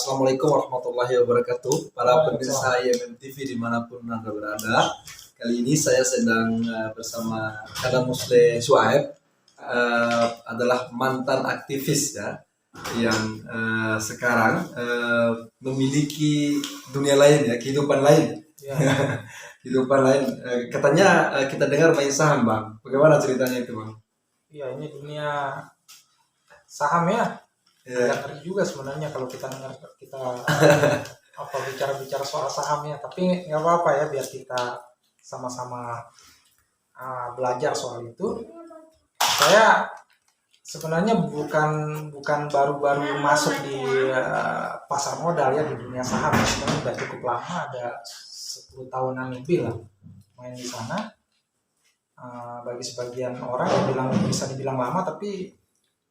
Assalamualaikum warahmatullahi wabarakatuh. Para pemirsa IMM TV dimanapun Anda berada. Kali ini saya sedang bersama Kadam Musle Syuaib, adalah mantan aktivis ya, yang sekarang memiliki dunia lain ya, kehidupan lain. Ya. Kehidupan lain. Katanya kita dengar main saham, Bang. Bagaimana ceritanya itu, Bang? Iya, ini dunia saham ya. Agak ngeri juga sebenarnya kalau kita bicara soal sahamnya, tapi nggak apa-apa ya, biar kita sama-sama belajar soal itu. Saya sebenarnya bukan baru-baru masuk di pasar modal ya, di dunia saham. Sebenarnya udah cukup lama, ada 10 tahunan lebih lah main di sana. Bagi sebagian orang yang bisa dibilang lama, tapi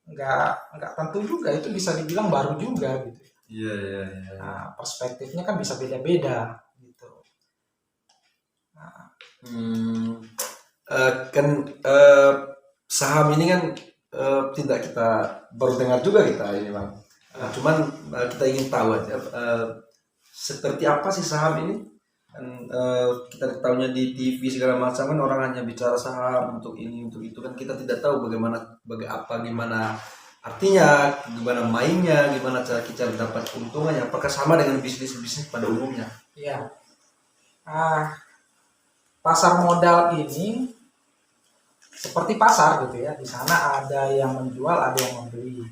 nggak tentu juga, itu bisa dibilang baru juga gitu. Iya. Nah, perspektifnya kan bisa beda-beda gitu. Saham ini kan tidak kita baru dengar juga kita ini, Bang. Cuman kita ingin tahu aja seperti apa sih saham ini. Kita tahunya di TV segala macam kan, orang hanya bicara saham untuk ini untuk itu kan, kita tidak tahu gimana artinya, gimana mainnya, gimana cara kita dapat keuntungannya, apakah sama dengan bisnis pada umumnya. Iya. Pasar modal ini seperti pasar gitu ya, di sana ada yang menjual, ada yang membeli.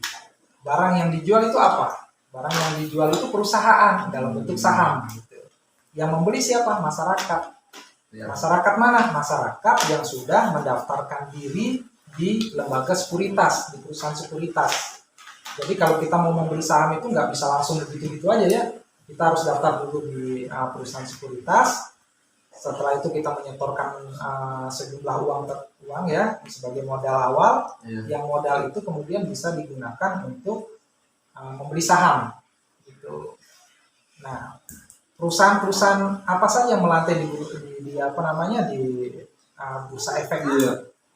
Barang yang dijual itu apa? Barang yang dijual itu perusahaan dalam bentuk saham gitu. Yang membeli siapa? Masyarakat. Ya. Masyarakat mana? Masyarakat yang sudah mendaftarkan diri di lembaga sekuritas, di perusahaan sekuritas. Jadi kalau kita mau membeli saham itu nggak bisa langsung begitu-gitu aja ya. Kita harus daftar dulu di perusahaan sekuritas. Setelah itu kita menyetorkan sejumlah uang ya sebagai modal awal. Ya. Yang modal itu kemudian bisa digunakan untuk membeli saham. Gitu. Nah, perusahaan apa saja yang melantai di bursa efek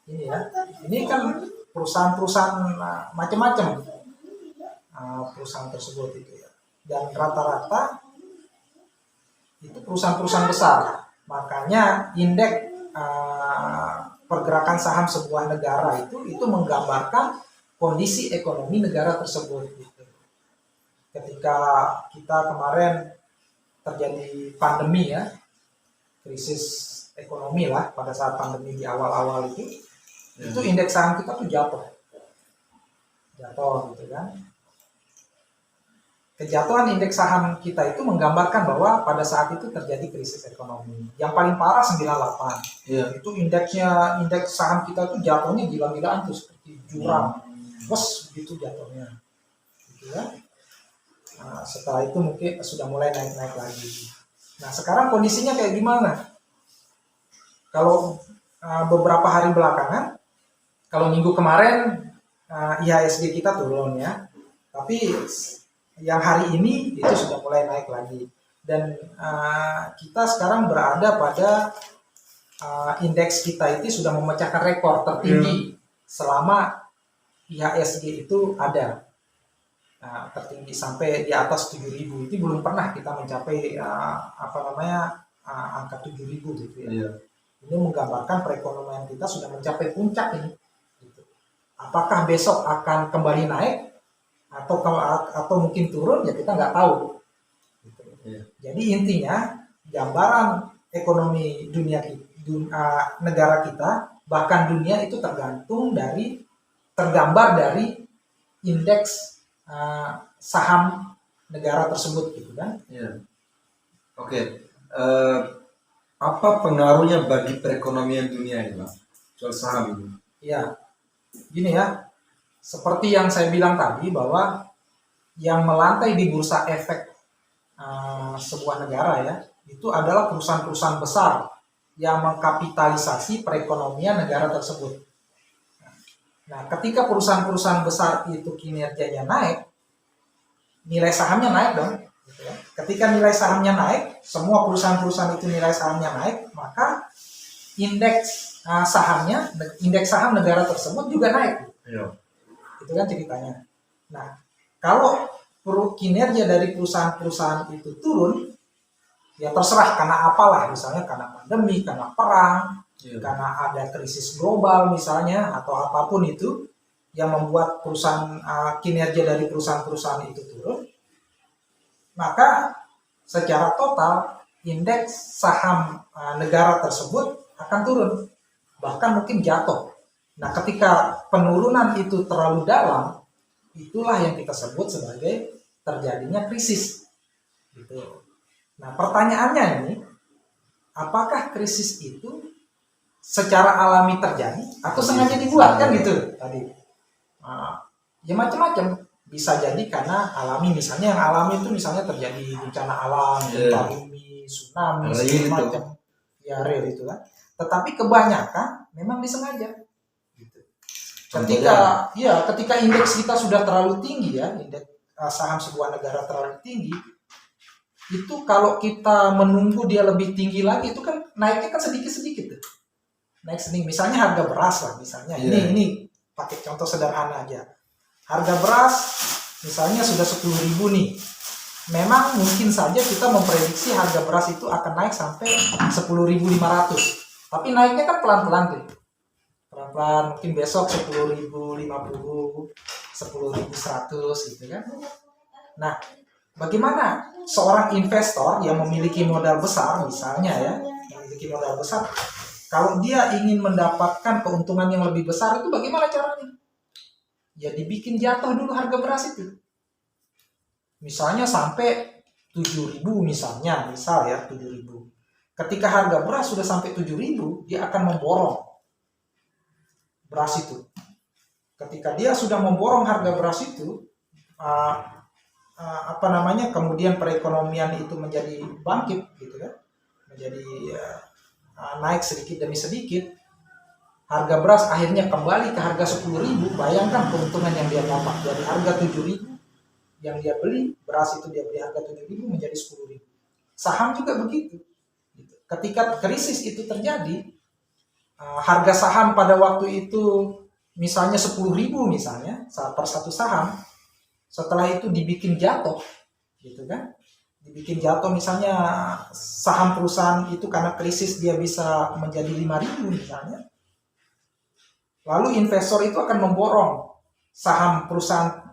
ini ya. Ini kan perusahaan macam-macam perusahaan tersebut itu ya. Dan rata-rata itu perusahaan-perusahaan besar. Makanya indeks pergerakan saham sebuah negara itu menggambarkan kondisi ekonomi negara tersebut gitu. Ketika kita kemarin terjadi pandemi ya, krisis ekonomi lah, pada saat pandemi di awal-awal itu indeks saham kita tuh jatuh gitu kan. Kejatuhan indeks saham kita itu menggambarkan bahwa pada saat itu terjadi krisis ekonomi. Yang paling parah 98. Itu indeks saham kita tuh jatuhnya gila-gilaan tuh, seperti jurang. Bos gitu jatuhnya. Gitu ya. Nah, setelah itu mungkin sudah mulai naik-naik lagi. Nah, sekarang kondisinya kayak gimana? Kalau beberapa hari belakangan, kalau minggu kemarin IHSG kita turun ya, tapi yang hari ini itu sudah mulai naik lagi. Dan kita sekarang berada pada indeks kita itu sudah memecahkan rekor tertinggi selama IHSG itu ada. Tertinggi sampai di atas 7.000. Itu belum pernah kita mencapai angka 7.000 gitu ya. Ini menggambarkan perekonomian kita sudah mencapai puncak ini gitu. Apakah besok akan kembali naik atau mungkin turun ya, kita nggak tahu gitu. Jadi intinya gambaran ekonomi negara kita, bahkan dunia itu tergambar dari indeks saham negara tersebut gitu kan. Oke. Apa pengaruhnya bagi perekonomian dunia ini, Bang, soal saham ini? Ya, gini ya, seperti yang saya bilang tadi, bahwa yang melantai di bursa efek sebuah negara ya, itu adalah perusahaan-perusahaan besar yang mengkapitalisasi perekonomian negara tersebut. Nah, ketika perusahaan-perusahaan besar itu kinerjanya naik, nilai sahamnya naik dong. Gitu ya. Ketika nilai sahamnya naik, semua perusahaan-perusahaan itu nilai sahamnya naik, maka indeks saham negara tersebut juga naik. Itu kan ceritanya. Nah, kalau kinerja dari perusahaan-perusahaan itu turun, ya terserah karena apalah, misalnya karena pandemi, karena perang, karena ada krisis global misalnya, atau apapun itu yang membuat kinerja dari perusahaan-perusahaan itu turun, maka secara total indeks saham negara tersebut akan turun, bahkan mungkin jatuh. Nah, ketika penurunan itu terlalu dalam, itulah yang kita sebut sebagai terjadinya krisis. Gitu. Nah, pertanyaannya ini, apakah krisis itu secara alami terjadi atau sengaja dibuat, kan gitu tadi? Ya macam-macam. Bisa jadi karena alami, misalnya yang alami itu misalnya terjadi bencana alam, gempa bumi, tsunami, segala macam. Ya real itu kan. Tetapi kebanyakan memang disengaja. Gitu. Ketika indeks kita sudah terlalu tinggi ya, indeks saham sebuah negara terlalu tinggi, itu kalau kita menunggu dia lebih tinggi lagi, itu kan naiknya kan sedikit-sedikit tuh. Naik sedikit. Misalnya harga beras lah, misalnya ini pakai contoh sederhana aja. Harga beras misalnya sudah 10.000 nih. Memang mungkin saja kita memprediksi harga beras itu akan naik sampai 10.500. Tapi naiknya kan pelan-pelan tuh. Pelan-pelan, mungkin besok 10.050, 10.100 gitu kan. Nah, bagaimana seorang investor yang memiliki modal besar misalnya ya, memiliki modal besar, kalau dia ingin mendapatkan keuntungan yang lebih besar itu bagaimana caranya? Ya dibikin jatuh dulu harga beras itu. Misalnya sampai 7.000 misalnya, misal ya 7.000. Ketika harga beras sudah sampai 7.000, dia akan memborong beras itu. Ketika dia sudah memborong harga beras itu, kemudian perekonomian itu menjadi bangkit gitu kan, menjadi naik sedikit demi sedikit, harga beras akhirnya kembali ke harga 10.000. Bayangkan keuntungan yang dia dapat dari harga 7.000 yang dia beli beras itu, dia beli harga 7.000 menjadi 10.000. Saham juga begitu. Ketika krisis itu terjadi, harga saham pada waktu itu misalnya 10.000 misalnya per satu saham, setelah itu dibikin jatuh gitu kan, dibikin jatuh misalnya saham perusahaan itu karena krisis dia bisa menjadi 5.000 misalnya, lalu investor itu akan memborong saham perusahaan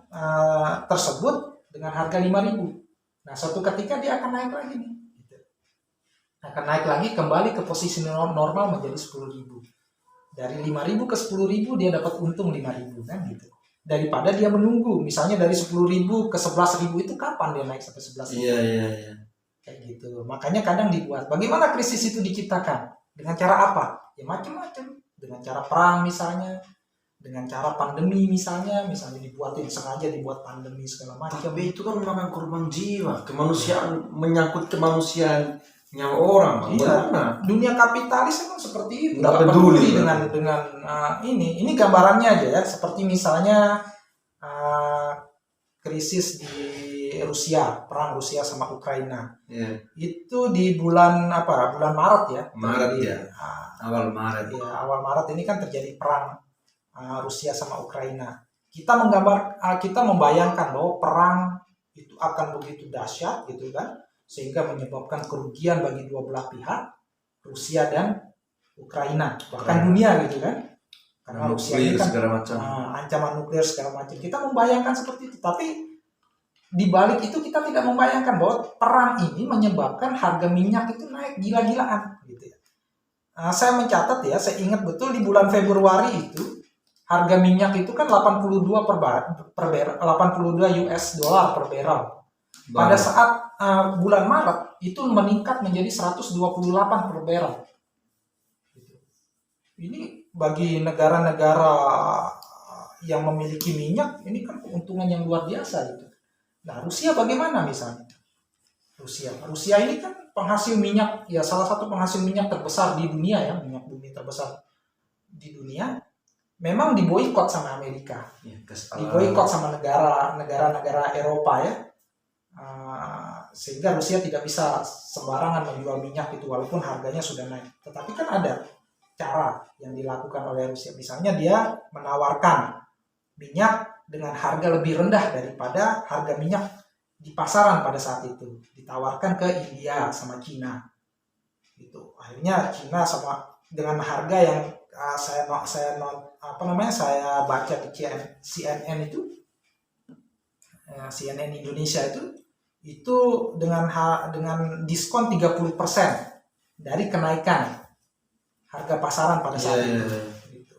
tersebut dengan harga 5.000. Nah, suatu ketika dia akan naik lagi nih, akan naik lagi kembali ke posisi normal menjadi 10.000. Dari 5.000 ke 10.000 dia dapat untung 5.000 kan gitu. Daripada dia menunggu misalnya dari 10.000 ke 11.000, itu kapan dia naik sampai 11.000? Iya. Kayak gitu. Makanya kadang dibuat. Bagaimana krisis itu diciptakan? Dengan cara apa? Ya macam-macam. Dengan cara perang misalnya, dengan cara pandemi misalnya sengaja dibuat pandemi segala macam. Tapi itu kan memakan korban jiwa, kemanusiaan, menyangkut kemanusiaan nyawa orang. Iya. Dunia kapitalis kan seperti itu. Nggak peduli dengan ini gambarannya aja ya, seperti misalnya krisis di Rusia, perang Rusia sama Ukraina. Itu di bulan Maret ya. Awal Maret. Ya, awal Maret ini kan terjadi perang Rusia sama Ukraina. Kita membayangkan bahwa perang itu akan begitu dahsyat gitu kan, sehingga menyebabkan kerugian bagi dua belah pihak, Rusia dan Ukraina, bahkan dunia gitu kan, karena Rusia ini kan ancaman nuklir segala macam. Kita membayangkan seperti itu, tapi di balik itu kita tidak membayangkan bahwa perang ini menyebabkan harga minyak itu naik gila-gilaan gitu ya. Saya mencatat ya, saya ingat betul di bulan Februari itu harga minyak itu kan 82 per barrel, 82 US dollar per barrel. Pada saat bulan Maret itu meningkat menjadi 128 per barrel. Ini bagi negara-negara yang memiliki minyak, ini kan keuntungan yang luar biasa gitu. Nah, Rusia bagaimana misalnya? Rusia ini kan penghasil minyak, ya salah satu penghasil minyak terbesar di dunia ya, minyak bumi terbesar di dunia. Memang diboikot sama Amerika, diboikot sama negara-negara Eropa ya. Sehingga Rusia tidak bisa sembarangan menjual minyak itu walaupun harganya sudah naik. Tetapi kan ada cara yang dilakukan oleh Rusia. Misalnya dia menawarkan minyak dengan harga lebih rendah daripada harga minyak di pasaran pada saat itu, ditawarkan ke India sama Cina. Gitu. Akhirnya Cina sama dengan harga yang saya baca di CNN itu, CNN Indonesia itu dengan diskon 30% dari kenaikan harga pasaran pada saat itu. Gitu.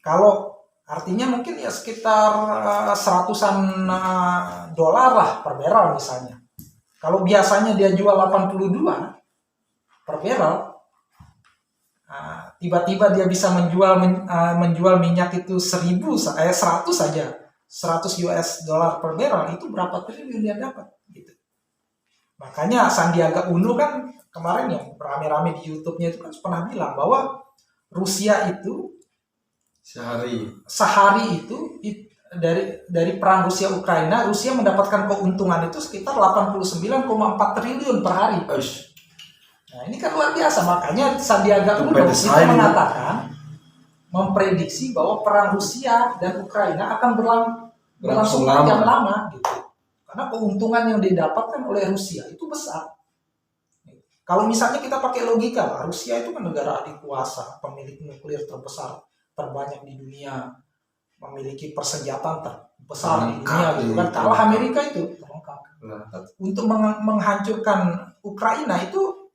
Kalau artinya mungkin ya sekitar seratusan dolar lah per barrel misalnya. Kalau biasanya dia jual 82 per barrel, tiba-tiba dia bisa menjual minyak itu 100 saja, 100 US dollar per barrel, itu berapa triliun dia dapat gitu. Makanya Sandiaga Uno kan kemarin yang rame-rame di YouTube-nya itu kan pernah bilang bahwa Rusia itu sehari itu dari perang Rusia Ukraina, Rusia mendapatkan keuntungan itu sekitar 89,4 triliun per hari. Nah, ini kan luar biasa. Makanya Sandiaga Uno itu mengatakan, memprediksi bahwa perang Rusia dan Ukraina akan berlangsung panjang lama gitu. Karena keuntungan yang didapatkan oleh Rusia itu besar. Kalau misalnya kita pakai logika, Rusia itu kan negara adikuasa, pemilik nuklir terbanyak di dunia, memiliki persenjataan terbesar di dunia gitu kan. Kalah Amerika itu terlengkap. Untuk menghancurkan Ukraina itu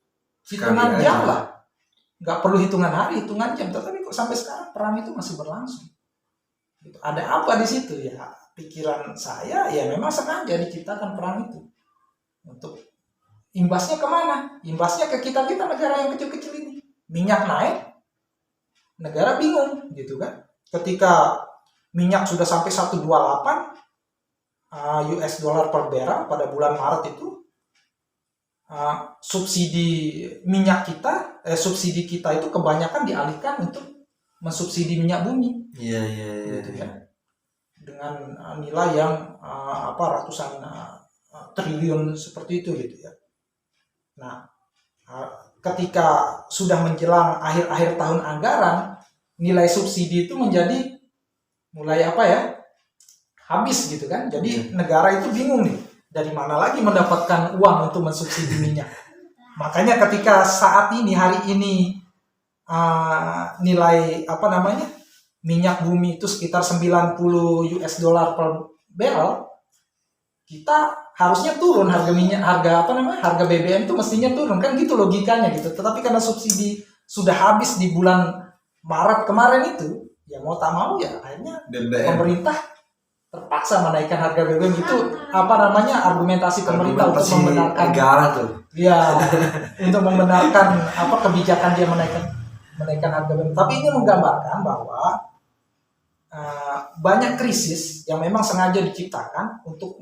hitungan jam lah, nggak perlu hitungan hari, hitungan jam. Tetapi kok sampai sekarang perang itu masih berlangsung. Gitu. Ada apa di situ ya? Pikiran saya ya memang sengaja diciptakan perang itu. Untuk imbasnya kemana? Imbasnya ke kita negara yang kecil-kecil ini. Minyak naik, negara bingung gitu kan. Ketika minyak sudah sampai 128 US dollar per barrel pada bulan Maret itu, subsidi minyak kita, subsidi kita itu kebanyakan dialihkan untuk mensubsidi minyak bumi. Gitu kan. Dengan nilai yang ratusan triliun seperti itu gitu ya. Nah, ketika sudah menjelang akhir tahun anggaran, nilai subsidi itu menjadi mulai habis gitu kan. Jadi negara itu bingung nih, dari mana lagi mendapatkan uang untuk mensubsidi minyak. Makanya ketika saat ini, hari ini nilai minyak bumi itu sekitar 90 US dollar per barrel, kita harusnya turun harga minyak, harga BBM itu mestinya turun kan gitu logikanya gitu. Tetapi karena subsidi sudah habis di bulan Maret kemarin itu, ya mau tak mau ya akhirnya pemerintah terpaksa menaikkan harga BBM. Itu argumentasi pemerintah untuk membenarkan negara tuh. Ya, untuk membenarkan kebijakan dia menaikkan harga BBM. Tapi ini menggambarkan bahwa banyak krisis yang memang sengaja diciptakan untuk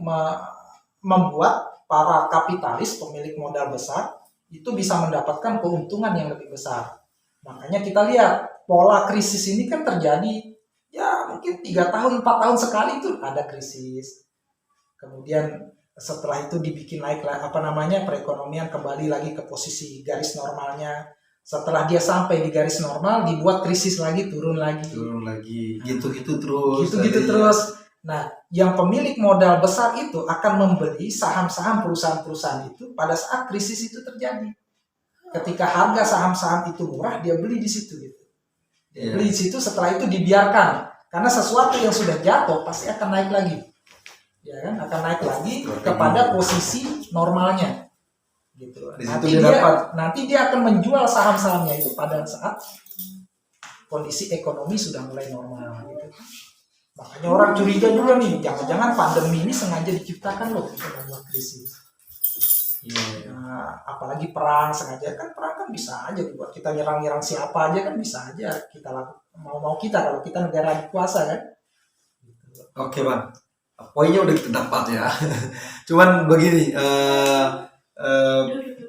membuat para kapitalis, pemilik modal besar, itu bisa mendapatkan keuntungan yang lebih besar. Makanya kita lihat pola krisis ini kan terjadi ya mungkin 3 tahun, 4 tahun sekali itu ada krisis. Kemudian setelah itu dibikin naik perekonomian kembali lagi ke posisi garis normalnya. Setelah dia sampai di garis normal, dibuat krisis lagi, turun lagi, gitu-gitu terus. Nah, yang pemilik modal besar itu akan membeli saham-saham perusahaan-perusahaan itu pada saat krisis itu terjadi. Ketika harga saham-saham itu murah, dia beli di situ gitu. Beli di situ, setelah itu dibiarkan. Karena sesuatu yang sudah jatuh pasti akan naik lagi. Ya kan, akan naik lagi kepada posisi normalnya. Gitu. Nanti dia akan menjual saham-sahamnya itu pada saat kondisi ekonomi sudah mulai normal gitu. Makanya orang curiga juga nih, jangan-jangan pandemi ini sengaja diciptakan loh untuk membuat krisis. Nah, apalagi perang sengaja, kan perang kan bisa aja buat kita nyerang siapa aja kan bisa aja kita lakukan mau kita kalau kita negara dikuasa kan. Oke Bang, poinnya udah kita dapat ya. Cuman begini.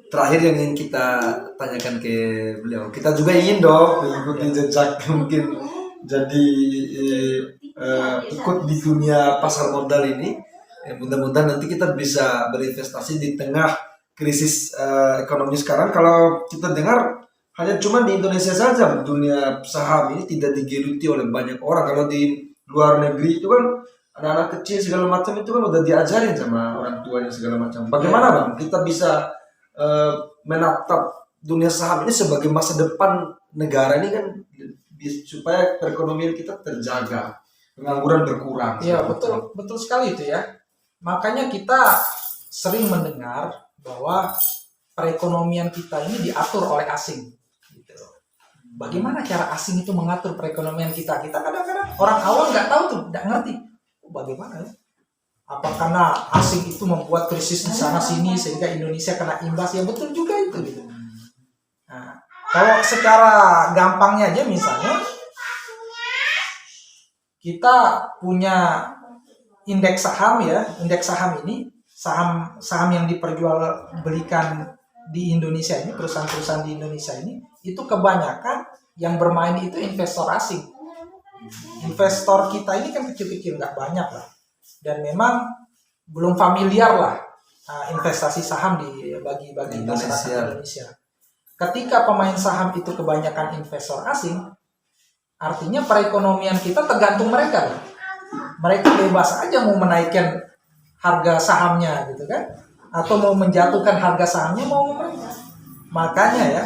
Terakhir yang ingin kita tanyakan ke beliau, kita juga ingin dong mengikuti jejak mungkin jadi ikut di dunia pasar modal ini. Mudah-mudahan nanti kita bisa berinvestasi di tengah krisis ekonomi sekarang. Kalau kita dengar hanya cuma di Indonesia saja dunia saham ini tidak digeluti oleh banyak orang. Kalau di luar negeri itu kan anak-anak kecil segala macam itu kan udah diajarin sama orang tuanya segala macam. Bagaimana Bang kita bisa menatap dunia saham ini sebagai masa depan negara ini kan supaya perekonomian kita terjaga, pengangguran berkurang. Iya, betul, betul sekali itu ya. Makanya kita sering mendengar bahwa perekonomian kita ini diatur oleh asing. Gitu. Bagaimana cara asing itu mengatur perekonomian kita? Kita kadang-kadang orang awam nggak tahu tuh, nggak ngerti. Bagaimana ya? Apa karena asing itu membuat krisis di sana sini sehingga Indonesia kena imbas? Ya betul juga itu. Gitu. Nah, kalau secara gampangnya aja misalnya kita punya indeks saham ya, indeks saham ini saham yang diperjualbelikan di Indonesia ini, perusahaan-perusahaan di Indonesia ini itu kebanyakan yang bermain itu investor asing. Investor kita ini kan kecil-kecil, nggak banyak lah, dan memang belum familiar lah investasi saham bagi masyarakat Indonesia. Ketika pemain saham itu kebanyakan investor asing, artinya perekonomian kita tergantung mereka. Mereka bebas aja mau menaikkan harga sahamnya gitu kan, atau mau menjatuhkan harga sahamnya mau mereka. Makanya ya,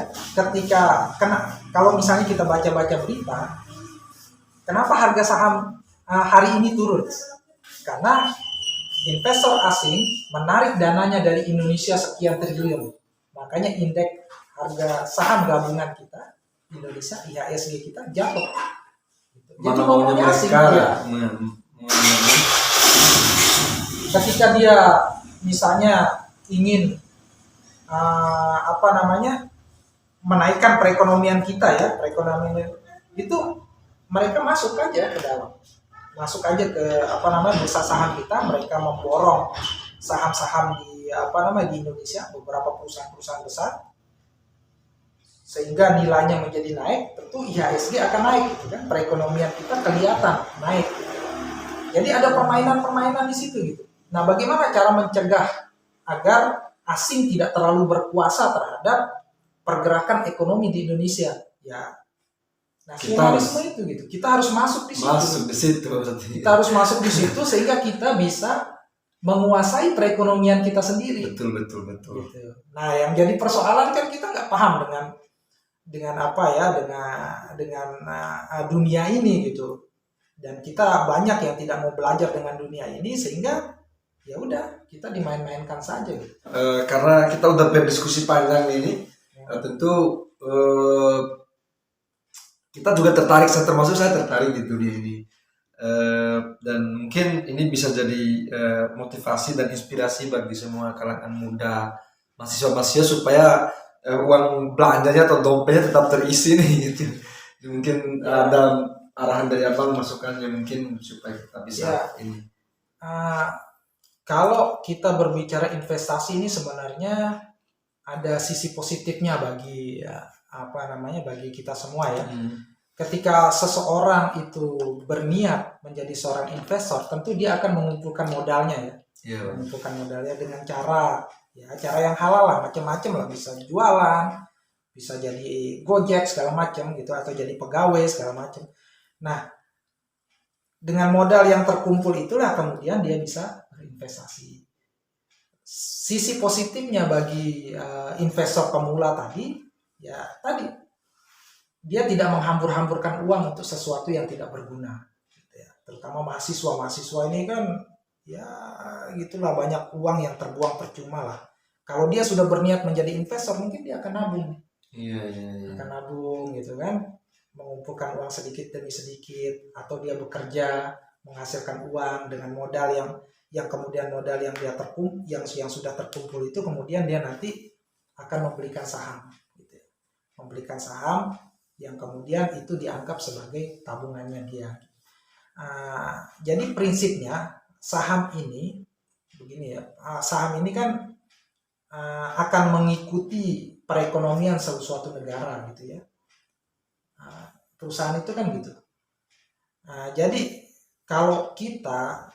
kalau misalnya kita baca-baca berita, kenapa harga saham hari ini turun? Karena investor asing menarik dananya dari Indonesia sekian triliun. Makanya indeks harga saham gabungan kita Indonesia, IHSG kita jatuh. Jadi maunya asing ya. Ketika dia misalnya ingin menaikkan perekonomian kita ya, perekonomian itu mereka masuk aja ke dalam, masuk aja ke bursa saham kita, mereka memborong saham-saham di Indonesia, beberapa perusahaan-perusahaan besar, sehingga nilainya menjadi naik, tentu IHSG akan naik gitu kan, perekonomian kita kelihatan naik. Jadi ada permainan-permainan di situ gitu. Nah, bagaimana cara mencegah agar asing tidak terlalu berkuasa terhadap pergerakan ekonomi di Indonesia? Ya, nasionalisme itu gitu. Kita harus masuk di situ. Kita harus masuk di situ sehingga kita bisa menguasai perekonomian kita sendiri. Betul. Gitu. Nah, yang jadi persoalan kan kita nggak paham dengan dunia ini gitu. Dan kita banyak yang tidak mau belajar dengan dunia ini sehingga ya udah kita dimain-mainkan saja gitu. Karena kita udah berdiskusi panjang ini, tentu kita juga tertarik, saya tertarik di dunia ini, dan mungkin ini bisa jadi motivasi dan inspirasi bagi semua kalangan muda, mahasiswa supaya uang belanjanya atau dompetnya tetap terisi nih gitu. Mungkin ada arahan dari abang, masukannya mungkin supaya kita bisa ini. Kalau kita berbicara investasi ini sebenarnya ada sisi positifnya bagi bagi kita semua ya. Ketika seseorang itu berniat menjadi seorang investor, tentu dia akan mengumpulkan modalnya ya. Mengumpulkan modalnya dengan cara yang halal lah, macam-macam lah, bisa jualan, bisa jadi Gojek segala macam gitu, atau jadi pegawai segala macam. Nah, dengan modal yang terkumpul itulah kemudian dia bisa berinvestasi. Sisi positifnya bagi investor pemula tadi, dia tidak menghambur-hamburkan uang untuk sesuatu yang tidak berguna. Gitu ya. Terutama mahasiswa ini kan ya gitulah, banyak uang yang terbuang percuma lah. Kalau dia sudah berniat menjadi investor, mungkin dia akan nabung. Akan nabung gitu kan, mengumpulkan uang sedikit demi sedikit, atau dia bekerja menghasilkan uang dengan modal yang kemudian modal yang dia yang sudah terkumpul itu kemudian dia nanti akan membelikan saham gitu ya. Membelikan saham yang kemudian itu dianggap sebagai tabungannya dia. Jadi prinsipnya saham ini begini ya, saham ini kan akan mengikuti perekonomian suatu negara gitu ya. Perusahaan itu kan gitu. Jadi kalau kita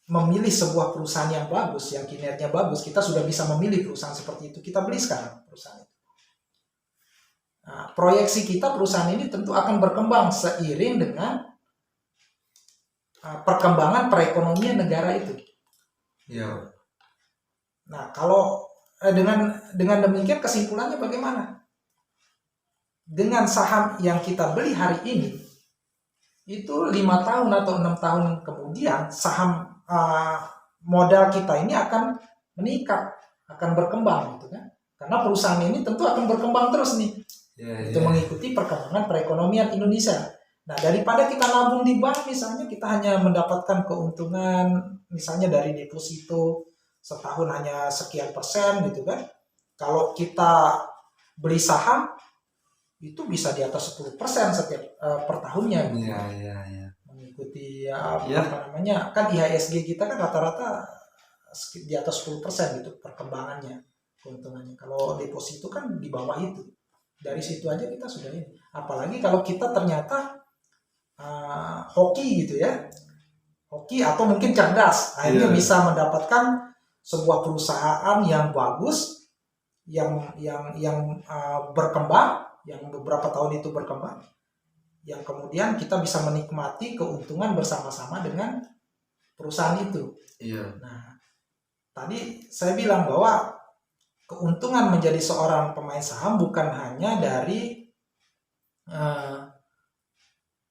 memilih sebuah perusahaan yang bagus, yang kinerjanya bagus, kita sudah bisa memilih perusahaan seperti itu, kita beli sekarang perusahaan itu. Proyeksi kita perusahaan ini tentu akan berkembang seiring dengan perkembangan perekonomian negara itu. Ya. Nah, kalau dengan demikian kesimpulannya bagaimana? Dengan saham yang kita beli hari ini, itu 5 tahun atau 6 tahun kemudian saham modal kita ini akan meningkat, akan berkembang gitu kan. Karena perusahaan ini tentu akan berkembang terus nih. Itu mengikuti perkembangan perekonomian Indonesia. Nah, daripada kita nabung di bank misalnya, kita hanya mendapatkan keuntungan misalnya dari deposito setahun hanya sekian persen gitu kan. Kalau kita beli saham itu bisa di atas 10% setiap per tahunnya gitu. Mengikuti apa namanya, kan IHSG kita kan rata-rata di atas 10% gitu perkembangannya, keuntungannya. Kalau deposito kan di bawah itu. Dari situ aja kita sudah ini. Apalagi kalau kita ternyata hoki gitu ya. Hoki atau mungkin cerdas, akhirnya bisa mendapatkan sebuah perusahaan yang bagus, yang berkembang, yang beberapa tahun itu berkembang, yang kemudian kita bisa menikmati keuntungan bersama-sama dengan perusahaan itu. Nah, tadi saya bilang bahwa keuntungan menjadi seorang pemain saham bukan hanya dari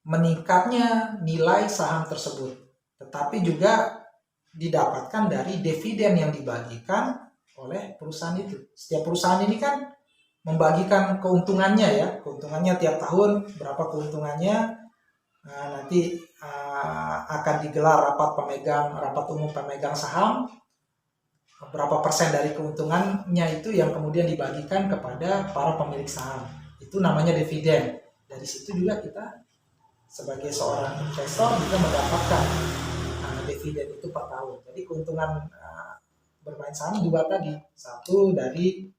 meningkatnya nilai saham tersebut, tetapi juga didapatkan dari dividen yang dibagikan oleh perusahaan itu. Setiap perusahaan ini kan membagikan keuntungannya tiap tahun berapa keuntungannya. Nanti akan digelar rapat umum pemegang saham, berapa persen dari keuntungannya itu yang kemudian dibagikan kepada para pemilik saham. Itu namanya dividen. Dari situ juga kita sebagai seorang investor juga mendapatkan dividen itu per tahun. Jadi keuntungan bermain saham juga tadi, satu dari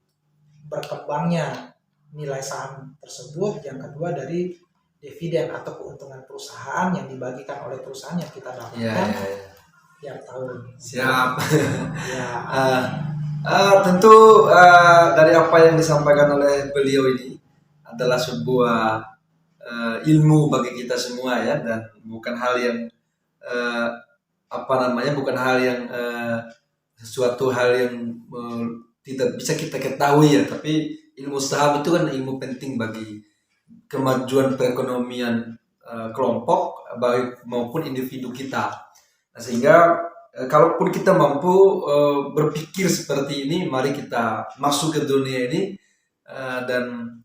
berkembangnya nilai saham tersebut, yang kedua dari dividen atau keuntungan perusahaan yang dibagikan oleh perusahaan yang kita dapatkan tiap tahun. Siap. Tentu dari apa yang disampaikan oleh beliau ini adalah sebuah ilmu bagi kita semua ya, dan bukan hal yang bukan hal yang sesuatu hal yang tidak bisa kita ketahui ya, tapi ilmu saham itu kan ilmu penting bagi kemajuan perekonomian kelompok baik maupun individu kita. Nah, sehingga kalaupun kita mampu berpikir seperti ini, mari kita masuk ke dunia ini dan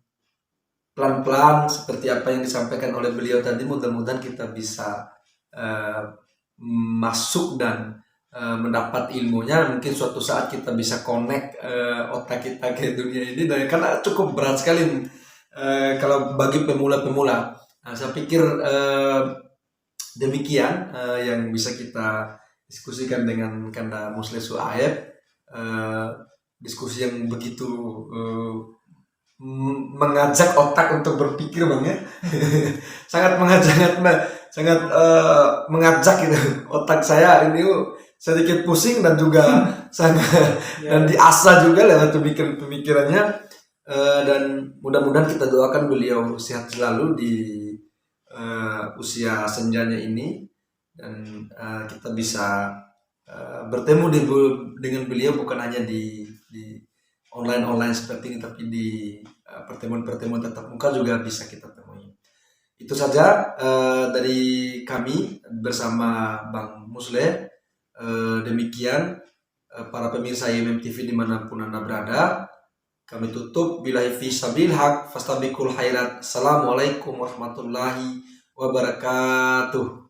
pelan-pelan seperti apa yang disampaikan oleh beliau tadi, mudah-mudahan kita bisa masuk dan mendapat ilmunya. Mungkin suatu saat kita bisa connect otak kita ke dunia ini, dan karena cukup berat sekali kalau bagi pemula-pemula. Nah, saya pikir demikian yang bisa kita diskusikan dengan Kanda Musle Syuaib, diskusi yang begitu mengajak otak untuk berpikir Bang ya. sangat mengajak gitu. Otak saya ini sedikit pusing dan juga sangat dan diasah juga lewat pemikirannya, dan mudah-mudahan kita doakan beliau sehat selalu di usia senjanya ini, dan kita bisa bertemu dengan beliau bukan hanya di online seperti ini, tapi di pertemuan tatap muka juga bisa kita temui. Itu saja dari kami bersama Bang Musle. Demikian para pemirsa IMM TV dimanapun Anda berada, kami tutup billahi fi sabil haq fastabiqul khairat. Assalamualaikum warahmatullahi wabarakatuh.